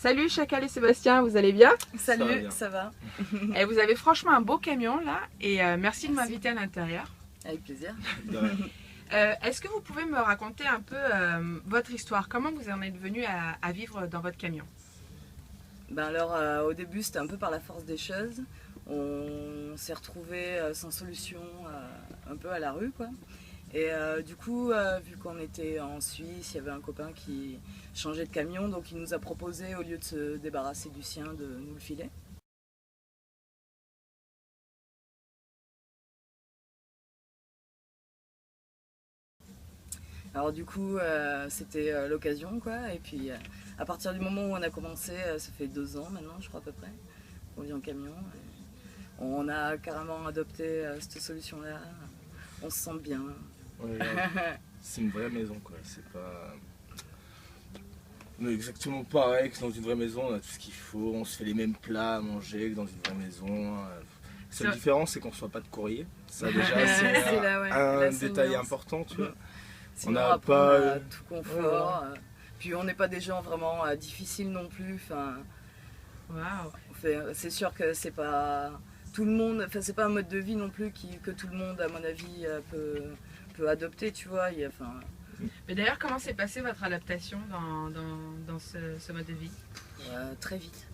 Salut Chacal et Sébastien, vous allez bien? Salut, ça va. Et vous avez franchement un beau camion là et merci de m'inviter à l'intérieur. Avec plaisir. Est-ce que vous pouvez me raconter un peu votre histoire? Comment vous en êtes venu à vivre dans votre camion? Au début c'était un peu par la force des choses. On s'est retrouvés sans solution un peu à la rue quoi. Et du coup, vu qu'on était en Suisse, il y avait un copain qui changeait de camion, donc il nous a proposé, au lieu de se débarrasser du sien, de nous le filer. Alors du coup, c'était l'occasion quoi. Et puis à partir du moment où on a commencé, ça fait 2 ans maintenant, je crois à peu près, qu'on vit en camion. On a carrément adopté cette solution-là. On se sent bien. Ouais, c'est une vraie maison quoi, c'est pas... On est exactement pareil que dans une vraie maison, on a tout ce qu'il faut, on se fait les mêmes plats à manger que dans une vraie maison. La seule différence c'est qu'on ne reçoit pas de courrier, ça déjà c'est un détail important tu vois. Sinon, on n'a pas tout confort, puis on n'est pas des gens vraiment difficiles non plus. C'est sûr que c'est pas tout le monde, c'est pas un mode de vie non plus que tout le monde à mon avis peut adopter, tu vois. Mais d'ailleurs, comment s'est passée votre adaptation dans ce mode de vie? Très vite.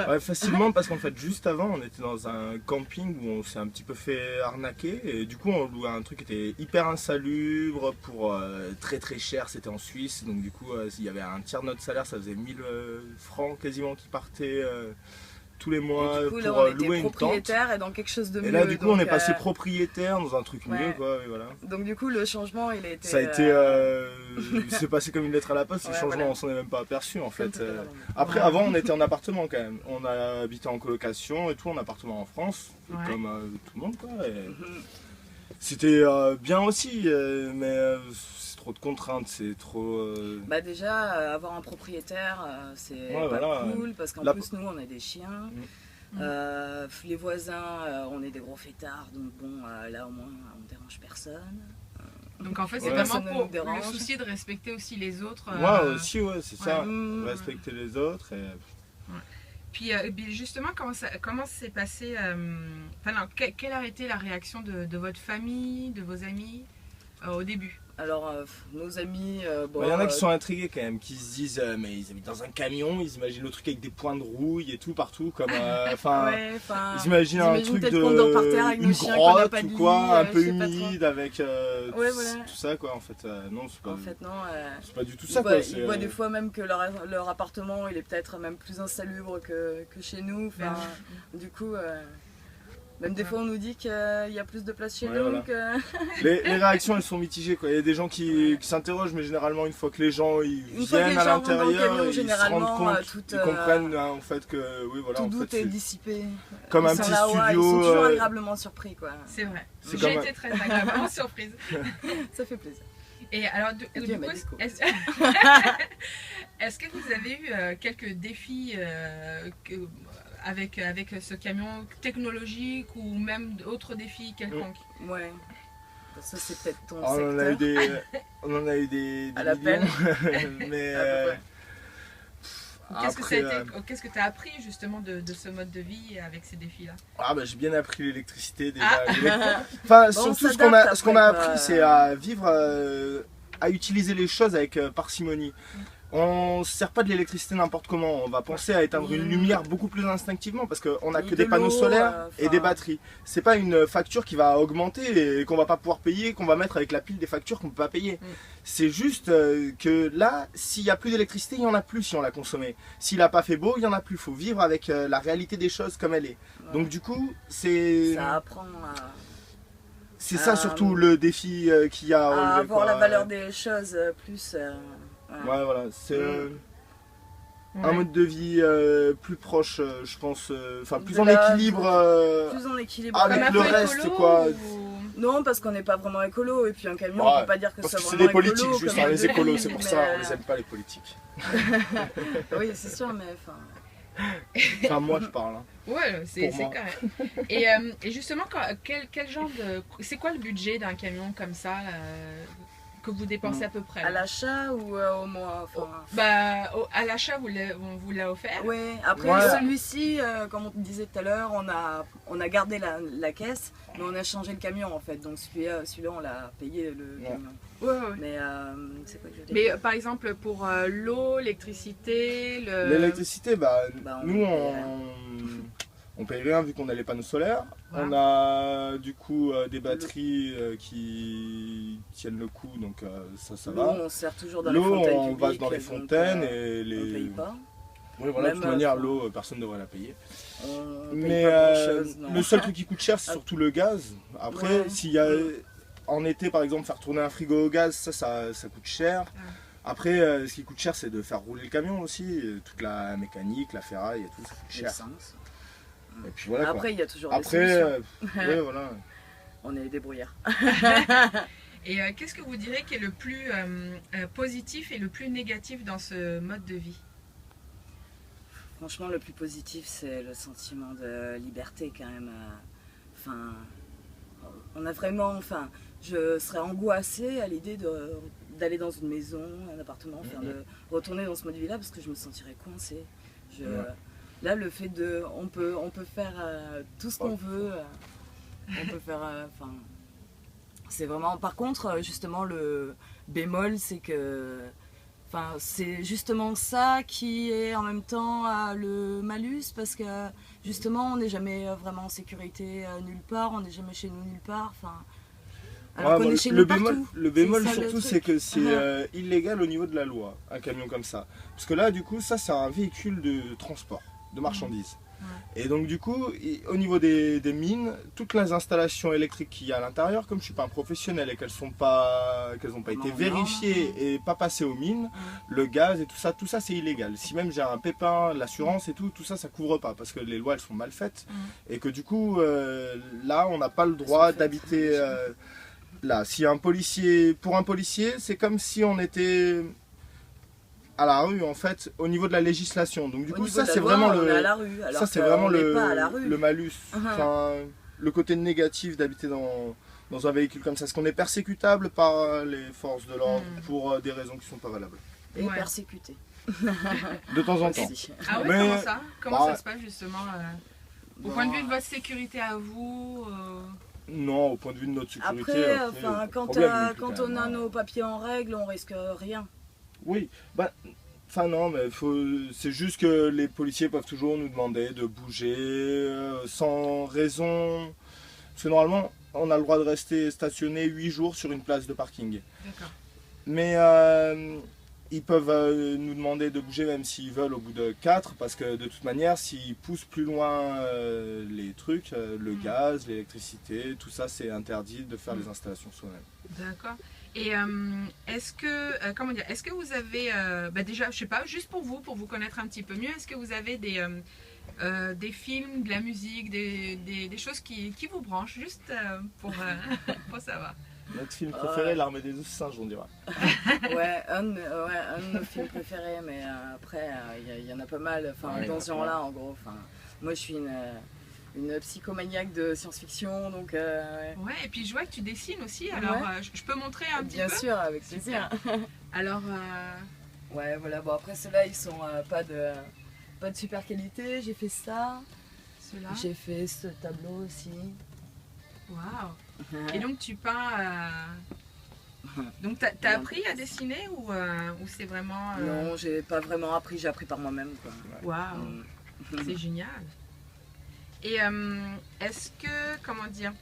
Ouais, facilement parce qu'en fait juste avant on était dans un camping où on s'est un petit peu fait arnaquer et du coup on louait un truc qui était hyper insalubre pour très très cher, c'était en Suisse donc du coup il y avait un tiers de notre salaire, ça faisait 1000 francs quasiment qui partaient tous les mois et du coup, pour là, on louer était une propriétaire tente. Et dans quelque chose de mieux. Et là du coup on est passé propriétaire dans un truc mieux quoi, et voilà. Donc du coup le changement il a été... Ça a été... il s'est passé comme une lettre à la poste, le changement on s'en est même pas aperçu en fait. Après avant on était en appartement quand même, on a habité en colocation et tout, en appartement en France, comme tout le monde quoi. C'était bien aussi mais c'est trop de contraintes, c'est trop... Déjà avoir un propriétaire c'est pas cool parce qu'en plus nous on a des chiens. Les voisins, on est des gros fêtards, donc bon, là au moins on dérange personne. Donc en fait c'est vraiment pour le souci de respecter aussi les autres. Aussi c'est ça, respecter les autres. Puis justement comment s'est passé, quelle a été la réaction de votre famille, de vos amis au début? Alors, nos amis... il y en a qui sont intrigués quand même, qui se disent mais ils habitent dans un camion, ils imaginent le truc avec des points de rouille et tout partout, comme... ils imaginent un truc de... une grotte ou quoi, un peu humide avec tout ça quoi, en fait. Non, c'est pas, en fait, non, c'est pas du tout ça quoi. Ils voient des fois même que leur appartement, il est peut-être même plus insalubre que chez nous, du coup... Même des fois on nous dit qu'il y a plus de place chez nous que... les réactions elles sont mitigées quoi. Il y a des gens qui s'interrogent mais généralement une fois que les gens viennent à l'intérieur, ils se rendent compte, ils comprennent en fait que tout doute est dissipé. Comme un petit studio. Ils sont toujours agréablement surpris quoi. C'est vrai, j'ai été très agréablement surprise. Ça fait plaisir. Et alors du coup, est-ce que vous avez eu quelques défis avec ce camion technologique ou même d'autres défis quelconques? Ouais, ça c'est peut-être ton secteur. On en a eu des à l'appel. Mais qu'est-ce que tu as appris justement de ce mode de vie avec ces défis-là? J'ai bien appris l'électricité déjà. Surtout ce qu'on a appris c'est à vivre, à utiliser les choses avec parcimonie. On ne se sert pas de l'électricité n'importe comment, on va penser à éteindre une lumière beaucoup plus instinctivement parce qu'on n'a que des panneaux solaires et des batteries. C'est pas une facture qui va augmenter et qu'on va pas pouvoir payer, qu'on va mettre avec la pile des factures qu'on peut pas payer. C'est juste que là, s'il n'y a plus d'électricité, il n'y en a plus si on l'a consommé. S'il n'a pas fait beau, il n'y en a plus. Il faut vivre avec la réalité des choses comme elle est. Donc du coup, c'est... Ça apprend à... C'est ça surtout le défi qu'il y a à avoir la valeur des choses plus... voilà, c'est un mode de vie plus proche, je pense, plus en équilibre avec le reste quoi. Non, parce qu'on n'est pas vraiment écolo et puis un camion, on peut pas dire que c'est vraiment c'est des politiques juste, les écolos, c'est pour ça, on les aime pas les politiques. Oui, c'est sûr, mais moi je parle. Ouais, c'est correct. Et justement, quel genre de... C'est quoi le budget d'un camion comme ça que vous dépensez à peu près? À l'achat ou au mois À l'achat, on vous l'a offert? Oui, après celui-ci, comme on te disait tout à l'heure, on a gardé la caisse, mais on a changé le camion en fait. Donc celui-là on l'a payé le camion. Ouais. Mais c'est quoi que je veux dire? Mais par exemple, pour l'eau, l'électricité, L'électricité, nous on paye rien vu qu'on a les panneaux solaires. Voilà. On a du coup des batteries qui tiennent le coup, donc ça va. L'eau, on sert toujours dans les fontaines. L'eau, on va dans les fontaines et on ne paye pas. Oui, voilà, de toute manière, l'eau, personne ne devrait la payer. Mais le seul truc qui coûte cher, c'est surtout le gaz. Après, s'il y a en été, par exemple, faire tourner un frigo au gaz, ça coûte cher. Après, ce qui coûte cher, c'est de faire rouler le camion aussi. Toute la mécanique, la ferraille et tout, ça coûte cher. Et puis voilà, après, il y a toujours des solutions. Voilà. On est débrouillards. Et qu'est-ce que vous direz qui est le plus positif et le plus négatif dans ce mode de vie? Franchement, le plus positif, c'est le sentiment de liberté quand même. On a vraiment... je serais angoissée à l'idée d'aller dans une maison, un appartement, de retourner dans ce mode de vie-là parce que je me sentirais coincée. Là, le fait de... On peut faire tout ce qu'on veut. On peut faire... c'est vraiment... Par contre, justement, le bémol, c'est que... c'est justement ça qui est en même temps le malus parce que justement, on n'est jamais vraiment en sécurité nulle part, on n'est jamais chez nous nulle part. Alors qu'on est chez nous partout. Le bémol surtout, c'est que c'est illégal au niveau de la loi, un camion comme ça. Parce que là, du coup, ça, c'est un véhicule de transport, de marchandises. Et donc du coup, au niveau des mines, toutes les installations électriques qu'il y a à l'intérieur, comme je ne suis pas un professionnel et qu'elles n'ont pas été vérifiées et pas passées aux mines, le gaz et tout ça c'est illégal. Si même j'ai un pépin, l'assurance et tout ça ça couvre pas parce que les lois elles sont mal faites et que du coup là on n'a pas le droit d'habiter là. Si pour un policier, c'est comme si on était à la rue en fait au niveau de la législation, donc du coup ça c'est vraiment le malus, le côté négatif d'habiter dans un véhicule comme ça, parce qu'on est persécutable par les forces de l'ordre pour des raisons qui sont pas valables. Et persécuté de temps en temps. Ah ouais, comment ça se passe justement au point de vue de votre sécurité à vous? Non, au point de vue de notre sécurité. Après quand on a nos papiers en règle, on risque rien. Oui, non, mais c'est juste que les policiers peuvent toujours nous demander de bouger sans raison. Parce que normalement, on a le droit de rester stationné 8 jours sur une place de parking. D'accord. Mais ils peuvent nous demander de bouger même s'ils veulent au bout de 4, parce que de toute manière, s'ils poussent plus loin les trucs, le gaz, l'électricité, tout ça, c'est interdit de faire les installations soi-même. D'accord. Et est-ce que vous avez, déjà, je sais pas, juste pour vous connaître un petit peu mieux, est-ce que vous avez des films, de la musique, des choses qui vous branchent, juste pour savoir? Notre film préféré, L'Armée des singes, on dirait. Un de nos films préférés, mais après, il y en a pas mal, dans ce genre-là, en gros. Moi, je suis une psychomaniaque de science-fiction, donc... Ouais, et puis je vois que tu dessines aussi, alors je peux montrer un petit peu? Bien sûr, avec plaisir. Alors... Ouais, voilà, bon après ceux-là, ils sont pas de super qualité, j'ai fait ça. Ceux-là. J'ai fait ce tableau aussi. Waouh. Et donc tu peins... Donc t'as appris à dessiner ou c'est vraiment... Non, j'ai pas vraiment appris, j'ai appris par moi-même. Waouh, c'est génial. Et est-ce que, comment dire,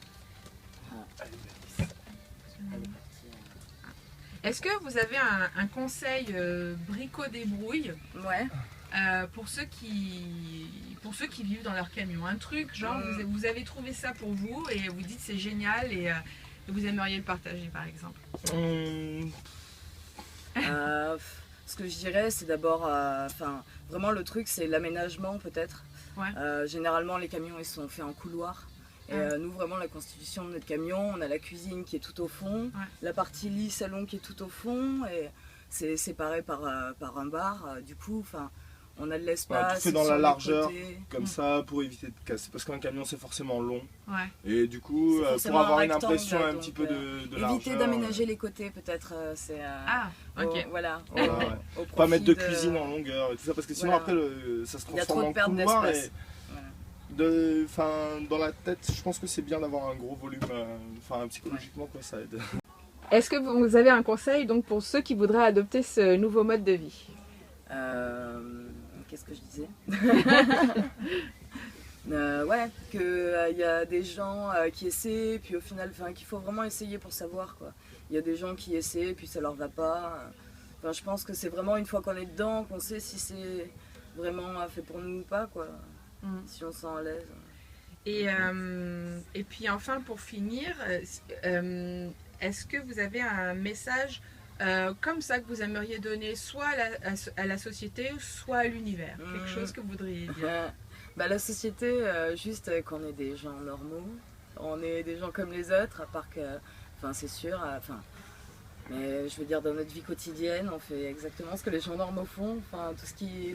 est-ce que vous avez un conseil brico-débrouille pour ceux qui vivent dans leur camion? Un truc, genre vous avez trouvé ça pour vous et vous dites c'est génial et vous aimeriez le partager par exemple? Ce que je dirais, c'est d'abord, vraiment le truc, c'est l'aménagement peut-être. Généralement, les camions ils sont faits en couloir. Et nous, vraiment, la constitution de notre camion, on a la cuisine qui est tout au fond, la partie lit, salon qui est tout au fond, et c'est séparé par un bar. Du coup, On a de l'espace. Tout fait dans la largeur, côtés. comme ça, pour éviter de casser. Parce qu'un camion, c'est forcément long. Ouais. Et du coup, pour avoir une impression un petit peu de largeur. Éviter d'aménager les côtés, peut-être. C'est. Ah, ok. Voilà. Pas mettre de cuisine en longueur et tout ça, parce que sinon, après, ça se transforme en couloir. Et dans la tête, je pense que c'est bien d'avoir un gros volume. Psychologiquement, quoi, ça aide. Est-ce que vous avez un conseil donc, pour ceux qui voudraient adopter ce nouveau mode de vie? Qu'est-ce que je disais? Qu'il y a des gens qui essaient, puis au final, qu'il faut vraiment essayer pour savoir, quoi. Il y a des gens qui essaient, puis ça leur va pas. Je pense que c'est vraiment une fois qu'on est dedans, qu'on sait si c'est vraiment fait pour nous ou pas, quoi. Si on se sent à l'aise. Et puis enfin, pour finir, est-ce que vous avez un message comme ça que vous aimeriez donner soit à la société, soit à l'univers? Quelque chose que vous voudriez dire? La société, juste qu'on est des gens normaux, on est des gens comme les autres, à part que, c'est sûr, mais je veux dire, dans notre vie quotidienne, on fait exactement ce que les gens normaux font.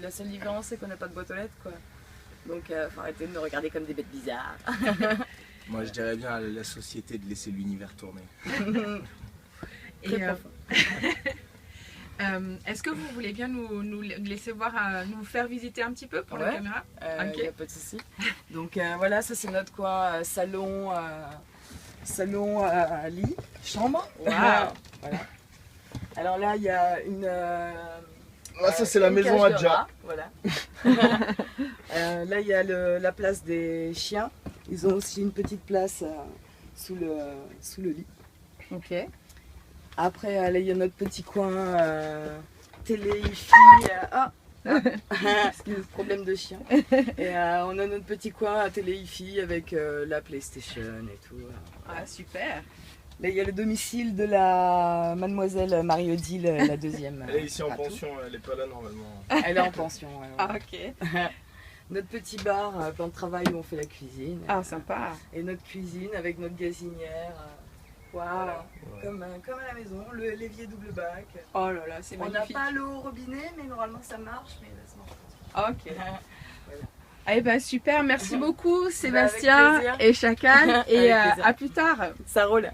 La seule différence, c'est qu'on n'a pas de boîte aux lettres, quoi. Donc, faut arrêter de nous regarder comme des bêtes bizarres. Moi, je dirais bien à la société de laisser l'univers tourner. Très profond. Est-ce que vous voulez bien nous laisser voir, nous faire visiter un petit peu pour la caméra? Il n'y a pas de souci. Donc voilà, ça c'est notre coin salon, lit, chambre. Wow. Voilà. Alors là, il y a une... ça c'est la maison à Adja. Voilà. Là, il y a la place des chiens. Ils ont aussi une petite place sous le lit. Ok. Après, là, il y a notre petit coin télé, hi-fi. Problème de chien. Et on a notre petit coin télé, hi-fi avec la PlayStation et tout. Ah, super. Là, il y a le domicile de la mademoiselle Marie-Odile, la deuxième. Elle est ici en pension, elle n'est pas là normalement. Elle est en pension. Ah, ok. Notre petit bar, plan de travail où on fait la cuisine. Ah, sympa. Et notre cuisine avec notre gazinière. Voilà. Comme à la maison, l'évier double bac. Oh là là, c'est magnifique. On n'a pas l'eau au robinet, mais normalement ça marche. Mais là, ça marche. Ok. Voilà. Eh ben super, merci beaucoup Sébastien et Chacal. Et à plus tard. Ça roule.